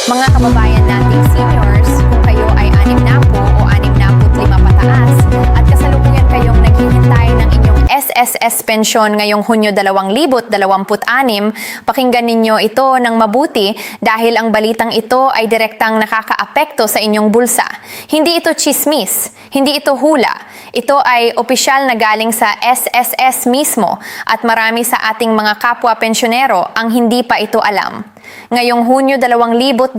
Mga kababayan nating seniors, kung kayo ay 60 o 65 pataas at kasalukuyan kayong naghihintay ng inyong SSS pensyon ngayong Hunyo 2026, pakinggan ninyo ito ng mabuti dahil ang balitang ito ay direktang nakakaapekto sa inyong bulsa. Hindi ito chismis, hindi ito hula. Ito ay opisyal na galing sa SSS mismo at marami sa ating mga kapwa pensyonero ang hindi pa ito alam. Ngayong Hunyo 2026,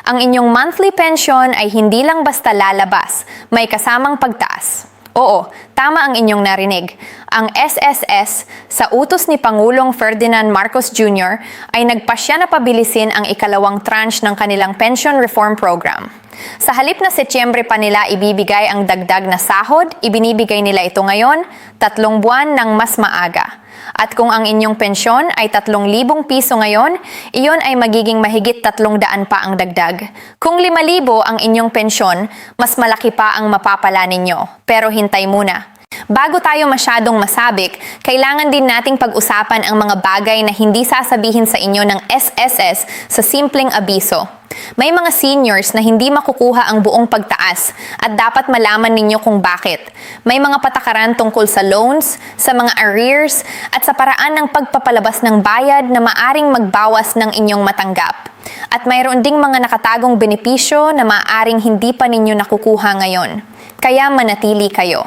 ang inyong monthly pension ay hindi lang basta lalabas, may kasamang pagtaas. Oo, tama ang inyong narinig. Ang SSS, sa utos ni Pangulong Ferdinand Marcos Jr., ay nagpasya na pabilisin ang ikalawang tranche ng kanilang pension reform program. Sa halip na Setyembre pa nila ibibigay ang dagdag na sahod, ibinibigay nila ito ngayon, 3 buwan ng mas maaga. At kung ang inyong pensyon ay 3,000 piso ngayon, iyon ay magiging mahigit 300 pa ang dagdag. Kung 5,000 ang inyong pensyon, mas malaki pa ang mapapala ninyo. Pero hintay muna. Bago tayo masyadong masabik, kailangan din nating pag-usapan ang mga bagay na hindi sasabihin sa inyo ng SSS sa simpleng abiso. May mga seniors na hindi makukuha ang buong pagtaas at dapat malaman ninyo kung bakit. May mga patakaran tungkol sa loans, sa mga arrears, at sa paraan ng pagpapalabas ng bayad na maaring magbawas ng inyong matanggap. At mayroon ding mga nakatagong benepisyo na maaring hindi pa ninyo nakukuha ngayon. Kaya manatili kayo.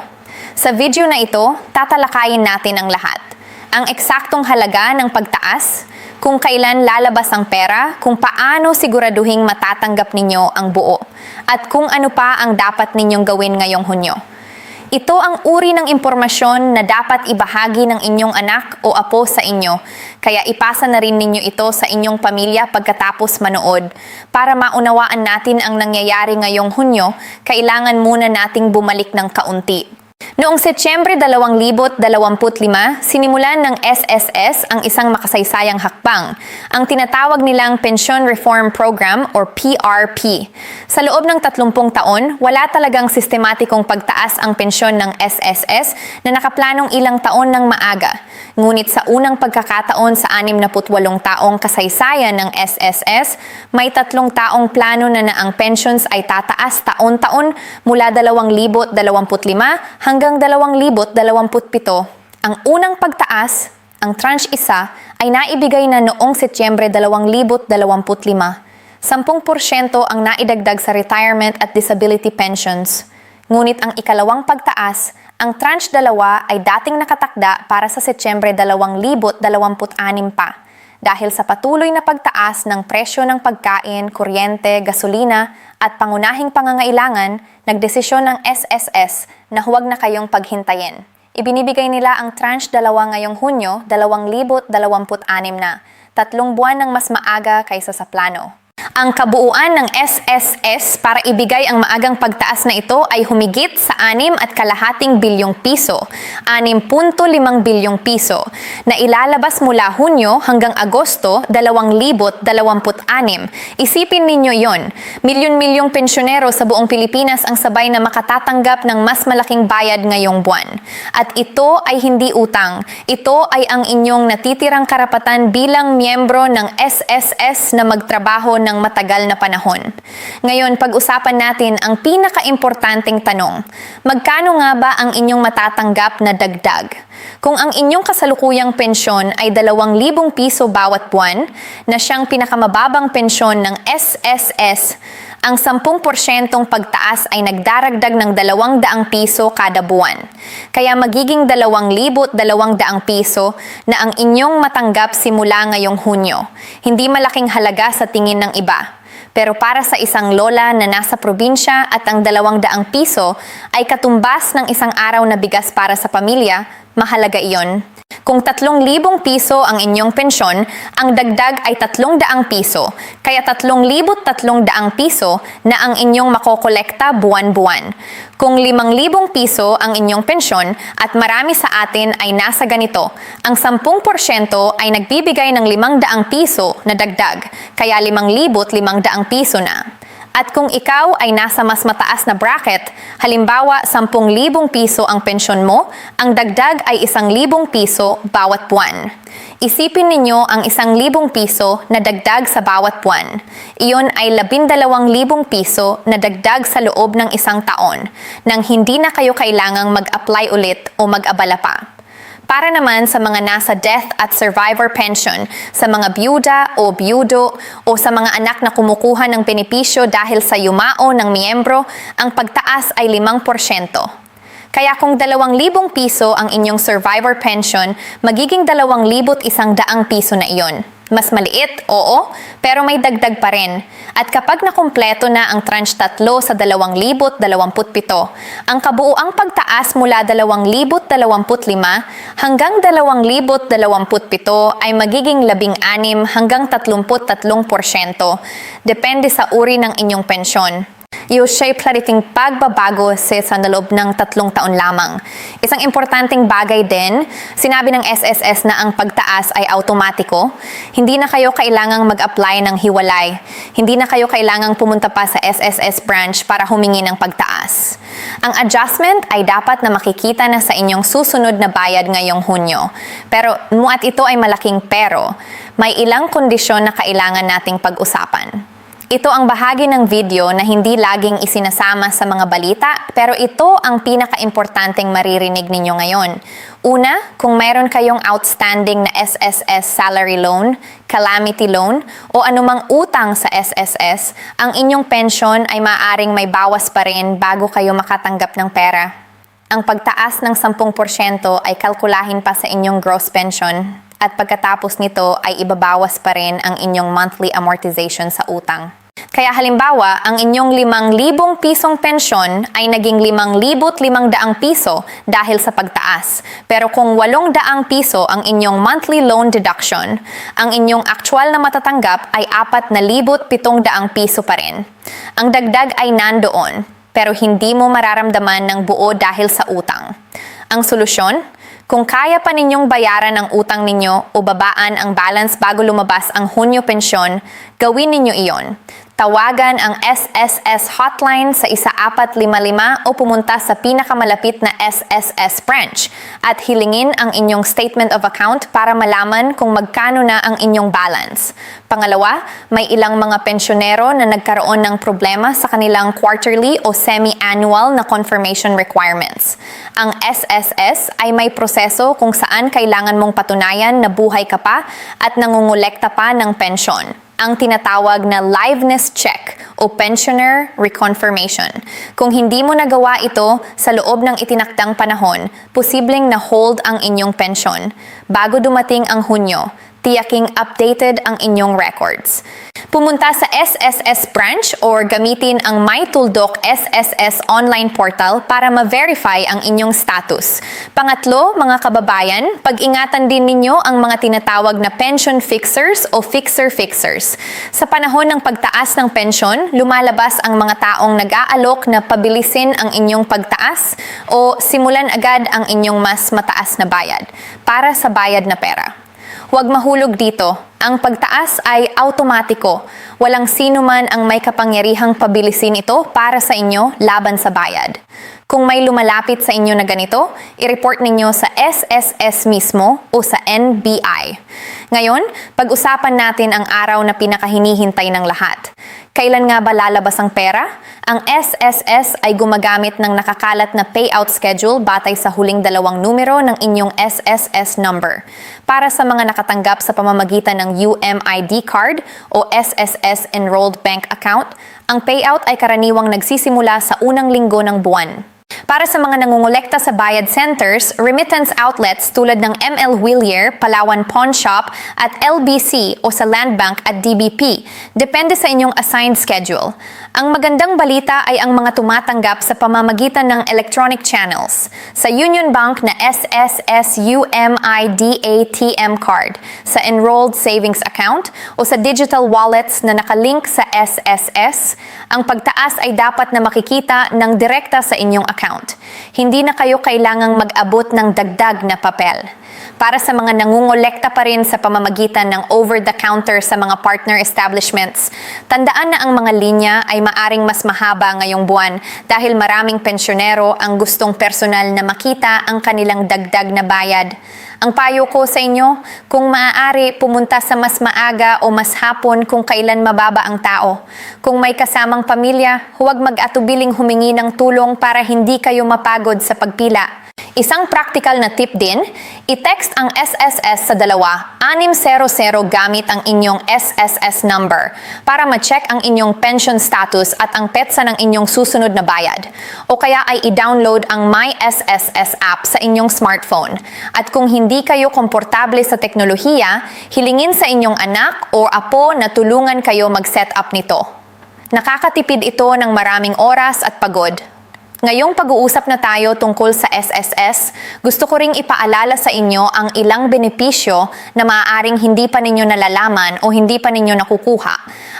Sa video na ito, tatalakayin natin ang lahat. Ang eksaktong halaga ng pagtaas, kung kailan lalabas ang pera, kung paano siguraduhing matatanggap ninyo ang buo, at kung ano pa ang dapat ninyong gawin ngayong Hunyo. Ito ang uri ng impormasyon na dapat ibahagi ng inyong anak o apo sa inyo, kaya ipasa na rin ninyo ito sa inyong pamilya pagkatapos manood. Para maunawaan natin ang nangyayari ngayong Hunyo, kailangan muna nating bumalik ng kaunti. Noong Setyembre 2025, sinimulan ng SSS ang isang makasaysayang hakbang, ang tinatawag nilang Pension Reform Program or PRP. Sa loob ng 30 taon, wala talagang sistematikong pagtaas ang pensyon ng SSS na nakaplanong ilang taon ng maaga. Ngunit sa unang pagkakataon sa 68 taong kasaysayan ng SSS, may 3 taong plano na ang pensions ay tataas taon-taon mula 2025 hanggang 2027. Ang unang pagtaas, ang tranche 1, ay naibigay na noong Setyembre 2025. 10% ang naidagdag sa retirement at disability pensions. Ngunit ang ikalawang pagtaas, ang tranche 2 ay dating nakatakda para sa Setyembre 2026 pa. Dahil sa patuloy na pagtaas ng presyo ng pagkain, kuryente, gasolina at pangunahing pangangailangan, nagdesisyon ng SSS na huwag na kayong paghintayin. Ibinibigay nila ang tranche 2 ngayong Hunyo 2026 na, 3 buwan ng mas maaga kaysa sa plano. Ang kabuuan ng SSS para ibigay ang maagang pagtaas na ito ay humigit sa 6.5 bilyong piso, 6.5 bilyong piso, na ilalabas mula Hunyo hanggang Agosto 2026. Isipin ninyo yon, milyon-milyong pensyonero sa buong Pilipinas ang sabay na makatatanggap ng mas malaking bayad ngayong buwan. At ito ay hindi utang, ito ay ang inyong natitirang karapatan bilang miyembro ng SSS na magtrabaho ng matagal na panahon. Ngayon, pag-usapan natin ang pinaka-importanting tanong. Magkano nga ba ang inyong matatanggap na dagdag? Kung ang inyong kasalukuyang pensyon ay 2,000 piso bawat buwan, na siyang pinakamababang pensyon ng SSS, ang 10% pagtaas ay nagdaragdag ng 200 piso kada buwan. Kaya magiging 2,200 piso na ang inyong matanggap simula ngayong Hunyo. Hindi malaking halaga sa tingin ng iba. Pero para sa isang lola na nasa probinsya at ang 200 piso ay katumbas ng isang araw na bigas para sa pamilya, mahalaga iyon. Kung 3,000 piso ang inyong pensyon, ang dagdag ay 300 piso, kaya 3,300 piso na ang inyong makokolekta buwan-buwan. Kung 5,000 piso ang inyong pensyon at marami sa atin ay nasa ganito, ang 10% ay nagbibigay ng 500 piso na dagdag, kaya 5,500 piso na. At kung ikaw ay nasa mas mataas na bracket, halimbawa 10,000 piso ang pensyon mo, ang dagdag ay 1,000 piso bawat buwan. Isipin ninyo ang 1,000 piso na dagdag sa bawat buwan. Iyon ay 12,000 piso na dagdag sa loob ng isang taon nang hindi na kayo kailangang mag-apply ulit o mag-abala pa. Para naman sa mga nasa death at survivor pension, sa mga byuda o byudo o sa mga anak na kumukuha ng benepisyo dahil sa yumao ng miyembro, ang pagtaas ay 5%. Kaya kung 2,000 piso ang inyong survivor pension, magiging 2,100 piso na iyon. Mas maliit, oo, pero may dagdag pa rin. At kapag nakumpleto na ang tranche 3 sa 2,027, ang kabuuang pagtaas mula 2,025 hanggang 2,027 ay magiging 16 hanggang 33%. Depende sa uri ng inyong pensyon. Siya'y plariting pagbabago sa loob ng 3 taon lamang. Isang importanteng bagay din, sinabi ng SSS na ang pagtaas ay automatiko. Hindi na kayo kailangang mag-apply ng hiwalay. Hindi na kayo kailangang pumunta pa sa SSS branch para humingi ng pagtaas. Ang adjustment ay dapat na makikita na sa inyong susunod na bayad ngayong Hunyo. Pero at ito ay malaking pero, may ilang kondisyon na kailangan nating pag-usapan. Ito ang bahagi ng video na hindi laging isinasama sa mga balita, pero ito ang pinaka-importanteng maririnig ninyo ngayon. Una, kung mayroon kayong outstanding na SSS salary loan, calamity loan, o anumang utang sa SSS, ang inyong pensyon ay maaaring may bawas pa rin bago kayo makatanggap ng pera. Ang pagtaas ng 10% ay kalkulahin pa sa inyong gross pension, at pagkatapos nito ay ibabawas pa rin ang inyong monthly amortization sa utang. Kaya halimbawa, ang inyong 5,000 pisong pensyon ay naging 5,500 piso dahil sa pagtaas. Pero kung 800 piso ang inyong monthly loan deduction, ang inyong actual na matatanggap ay 4,700 piso pa rin. Ang dagdag ay nandoon, pero hindi mo mararamdaman ng buo dahil sa utang. Ang solusyon? Kung kaya pa ninyong bayaran ang utang ninyo o babaan ang balance bago lumabas ang Hunyo pensyon, gawin ninyo iyon. Tawagan ang SSS hotline sa 1455 o pumunta sa pinakamalapit na SSS branch at hilingin ang inyong statement of account para malaman kung magkano na ang inyong balance. Pangalawa, may ilang mga pensyonero na nagkaroon ng problema sa kanilang quarterly o semi-annual na confirmation requirements. Ang SSS ay may proseso kung saan kailangan mong patunayan na buhay ka pa at nangungulekta pa ng pensyon, ang tinatawag na liveness check o pensioner reconfirmation. Kung hindi mo nagawa ito sa loob ng itinakdang panahon, posibleng na-hold ang inyong pensyon. Bago dumating ang Hunyo, tiyaking updated ang inyong records. Pumunta sa SSS branch or gamitin ang MyTulDoc SSS online portal para ma-verify ang inyong status. Pangatlo, mga kababayan, pag-ingatan din ninyo ang mga tinatawag na pension fixers o fixer-fixers. Sa panahon ng pagtaas ng pensyon, lumalabas ang mga taong nag-aalok na pabilisin ang inyong pagtaas o simulan agad ang inyong mas mataas na bayad para sa bayad na pera. Huwag mahulog dito. Ang pagtaas ay automatiko. Walang sino man ang may kapangyarihang pabilisin ito para sa inyo laban sa bayad. Kung may lumalapit sa inyo na ganito, i-report ninyo sa SSS mismo o sa NBI. Ngayon, pag-usapan natin ang araw na pinakahinihintay ng lahat. Kailan nga ba lalabas ang pera? Ang SSS ay gumagamit ng nakakalat na payout schedule batay sa huling 2 numero ng inyong SSS number. Para sa mga nakatanggap sa pamamagitan ng UMID card o SSS Enrolled Bank Account, ang payout ay karaniwang nagsisimula sa unang linggo ng buwan. Para sa mga nangungulekta sa bayad centers, remittance outlets tulad ng ML Willier, Palawan Pawn Shop at LBC o sa Land Bank at DBP, depende sa inyong assigned schedule. Ang magandang balita ay ang mga tumatanggap sa pamamagitan ng electronic channels, sa Union Bank na SSS UMID ATM card, sa Enrolled Savings Account o sa digital wallets na nakalink sa SSS, ang pagtaas ay dapat na makikita ng direkta sa inyong account. Hindi na kayo kailangang mag-abot ng dagdag na papel. para sa mga nangungolekta pa rin sa pamamagitan ng over-the-counter sa mga partner establishments. Tandaan na ang mga linya ay maaring mas mahaba ngayong buwan dahil maraming pensyonero ang gustong personal na makita ang kanilang dagdag na bayad. Ang payo ko sa inyo, kung maaari, pumunta sa mas maaga o mas hapon kung kailan mababa ang tao. Kung may kasamang pamilya, huwag mag-atubiling humingi ng tulong para hindi kayo mapagod sa pagpila. Isang practical na tip din, i-text ang SSS sa 2600 gamit ang inyong SSS number para ma-check ang inyong pension status at ang petsa ng inyong susunod na bayad. O kaya ay i-download ang My SSS app sa inyong smartphone. At kung hindi kayo komportable sa teknolohiya, hilingin sa inyong anak o apo na tulungan kayo mag-set up nito. Nakakatipid ito ng maraming oras at pagod. Ngayong pag-uusap na tayo tungkol sa SSS, gusto ko ring ipaalala sa inyo ang ilang benepisyo na maaaring hindi pa ninyo nalalaman o hindi pa ninyo nakukuha.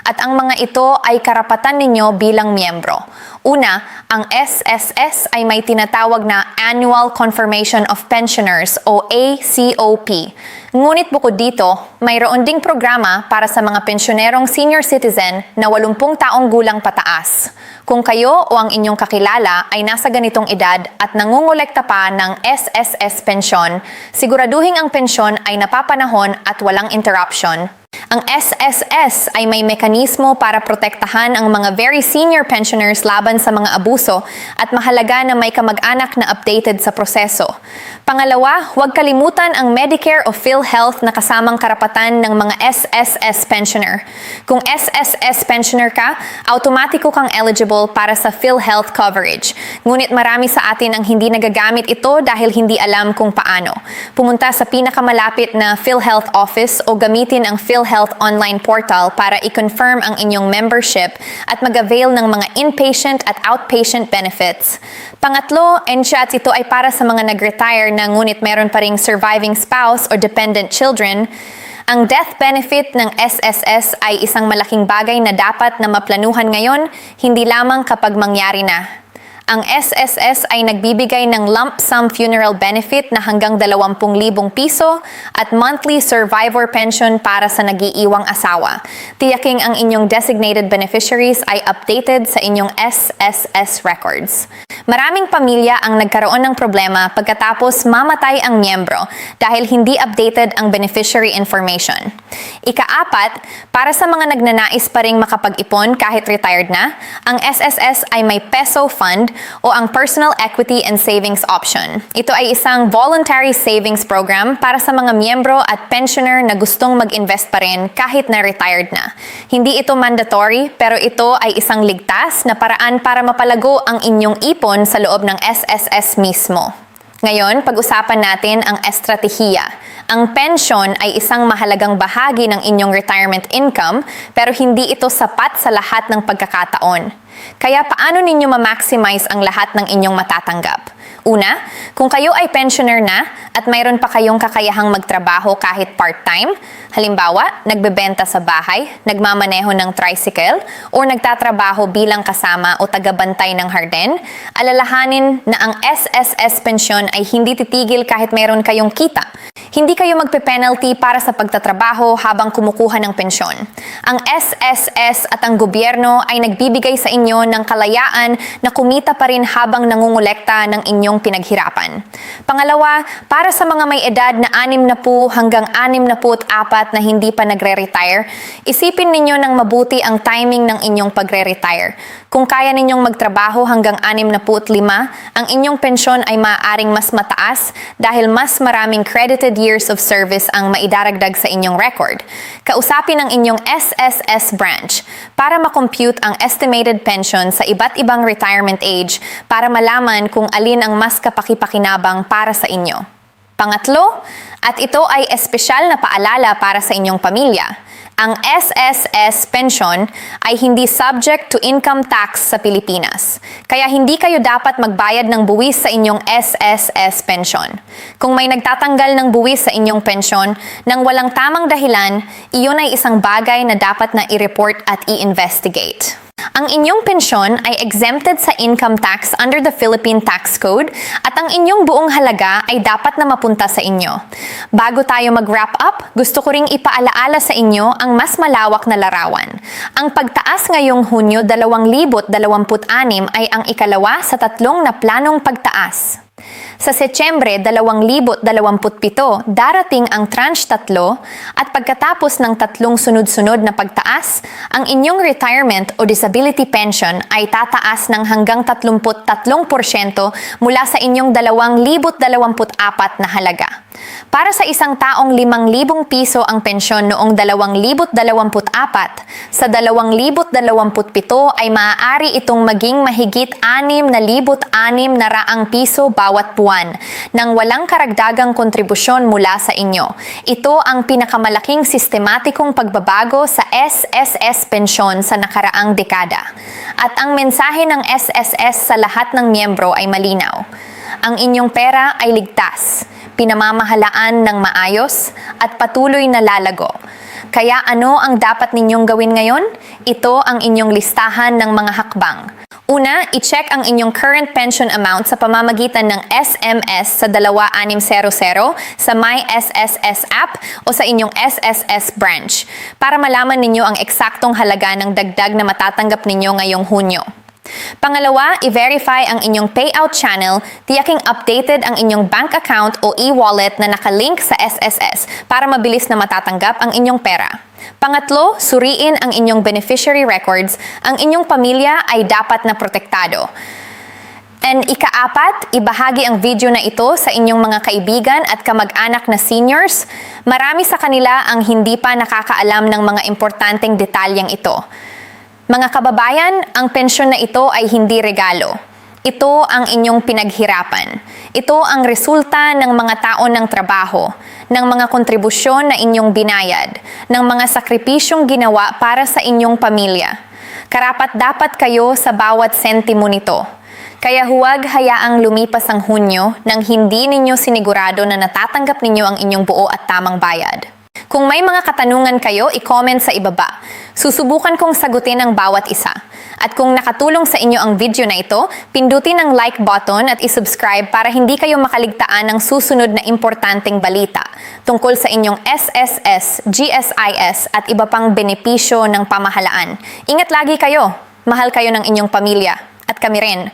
At ang mga ito ay karapatan ninyo bilang miyembro. Una, ang SSS ay may tinatawag na Annual Confirmation of Pensioners o ACOP. Ngunit bukod dito, mayroon ding programa para sa mga pensyonerong senior citizen na 80 taong gulang pataas. Kung kayo o ang inyong kakilala ay nasa ganitong edad at nangungolekta pa ng SSS pensyon, siguraduhin ang pensyon ay napapanahon at walang interruption. Ang SSS ay may mekanismo para protektahan ang mga very senior pensioners laban sa mga abuso at mahalaga na may kamag-anak na updated sa proseso. Pangalawa, huwag kalimutan ang Medicare o PhilHealth na kasamang karapatan ng mga SSS pensioner. Kung SSS pensioner ka, automatiko kang eligible para sa PhilHealth coverage. Ngunit marami sa atin ang hindi nagagamit ito dahil hindi alam kung paano. Pumunta sa pinakamalapit na PhilHealth office o gamitin ang PhilHealth online portal para i-confirm ang inyong membership at mag-avail ng mga inpatient at outpatient benefits. Pangatlo, NCHATS ito ay para sa mga nag-retire na ngunit meron pa ring surviving spouse or dependent children. Ang death benefit ng SSS ay isang malaking bagay na dapat na maplanuhan ngayon, hindi lamang kapag mangyari na. Ang SSS ay nagbibigay ng lump sum funeral benefit na hanggang 20,000 piso at monthly survivor pension para sa nag-iiwang asawa. Tiyaking ang inyong designated beneficiaries ay updated sa inyong SSS records. Maraming pamilya ang nagkaroon ng problema pagkatapos mamatay ang miyembro dahil hindi updated ang beneficiary information. Ika-apat, para sa mga nagnanais pa ring makapag-ipon kahit retired na, ang SSS ay may peso fund o ang Personal Equity and Savings Option. Ito ay isang voluntary savings program para sa mga miyembro at pensioner na gustong mag-invest pa rin kahit na retired na. Hindi ito mandatory pero ito ay isang ligtas na paraan para mapalago ang inyong ipon sa loob ng SSS mismo. Ngayon, pag-usapan natin ang estratehiya. Ang pensyon ay isang mahalagang bahagi ng inyong retirement income pero hindi ito sapat sa lahat ng pagkakataon. Kaya paano ninyo ma-maximize ang lahat ng inyong matatanggap? Una, kung kayo ay pensioner na at mayroon pa kayong kakayahang magtrabaho kahit part-time, halimbawa, nagbebenta sa bahay, nagmamaneho ng tricycle, o nagtatrabaho bilang kasama o tagabantay ng hardin, alalahanin na ang SSS pensyon ay hindi titigil kahit mayroon kayong kita. Hindi kayo magpe-penalty para sa pagtatrabaho habang kumukuha ng pensyon. Ang SSS at ang gobyerno ay nagbibigay sa inyo ng kalayaan na kumita pa rin habang nangungulekta ng inyong pinaghirapan. Pangalawa, para sa mga may edad na 60 hanggang 64 na hindi pa nagre-retire, isipin ninyo ng mabuti ang timing ng inyong pagre-retire. Kung kaya ninyong magtrabaho hanggang 65, ang inyong pensyon ay maaaring mas mataas dahil mas maraming credited years of service ang maidaragdag sa inyong record. Kausapin ang inyong SSS branch para makompute ang estimated pension sa iba't ibang retirement age para malaman kung alin ang mas kapaki-pakinabang para sa inyo. Pangatlo, at ito ay espesyal na paalala para sa inyong pamilya. Ang SSS pension ay hindi subject to income tax sa Pilipinas. Kaya hindi kayo dapat magbayad ng buwis sa inyong SSS pension. Kung may nagtatanggal ng buwis sa inyong pension nang walang tamang dahilan, iyon ay isang bagay na dapat na i-report at i-investigate. Ang inyong pensyon ay exempted sa income tax under the Philippine Tax Code at ang inyong buong halaga ay dapat na mapunta sa inyo. Bago tayo mag-wrap up, gusto ko ring ipaalaala sa inyo ang mas malawak na larawan. Ang pagtaas ngayong Hunyo 2026 ay ang ikalawa sa tatlong na planong pagtaas. Sa Setyembre 2027, darating ang tranche 3 at pagkatapos ng tatlong sunod-sunod na pagtaas, ang inyong retirement o disability pension ay tataas ng hanggang 33% mula sa inyong 2024 na halaga. Para sa isang taong 5,000 piso ang pensyon noong 2024, sa 2027 ay maaari itong maging mahigit 6,600 piso bawat buwan nang walang karagdagang kontribusyon mula sa inyo. Ito ang pinakamalaking sistematikong pagbabago sa SSS pensyon sa nakaraang dekada. At ang mensahe ng SSS sa lahat ng miyembro ay malinaw. Ang inyong pera ay ligtas, pinamamahalaan ng maayos at patuloy na lalago. Kaya ano ang dapat ninyong gawin ngayon? Ito ang inyong listahan ng mga hakbang. Una, i-check ang inyong current pension amount sa pamamagitan ng SMS sa 2600 sa My SSS app o sa inyong SSS branch para malaman ninyo ang eksaktong halaga ng dagdag na matatanggap ninyo ngayong Hunyo. Pangalawa, i-verify ang inyong payout channel, tiyaking updated ang inyong bank account o e-wallet na nakalink sa SSS para mabilis na matatanggap ang inyong pera. Pangatlo, suriin ang inyong beneficiary records. Ang inyong pamilya ay dapat na protektado. And ikaapat, ibahagi ang video na ito sa inyong mga kaibigan at kamag-anak na seniors. Marami sa kanila ang hindi pa nakakaalam ng mga importanteng detalyeng ito. Mga kababayan, ang pensyon na ito ay hindi regalo. Ito ang inyong pinaghirapan. Ito ang resulta ng mga taon ng trabaho, ng mga kontribusyon na inyong binayad, ng mga sakripisyong ginawa para sa inyong pamilya. Karapat-dapat kayo sa bawat sentimo nito. Kaya huwag hayaang lumipas ang Hunyo nang hindi ninyo sinigurado na natatanggap ninyo ang inyong buo at tamang bayad. Kung may mga katanungan kayo, i-comment sa ibaba. Susubukan kong sagutin ang bawat isa. At kung nakatulong sa inyo ang video na ito, pindutin ang like button at isubscribe para hindi kayo makaligtaan ng susunod na importanteng balita tungkol sa inyong SSS, GSIS at iba pang benepisyo ng pamahalaan. Ingat lagi kayo. Mahal kayo ng inyong pamilya. At kami rin.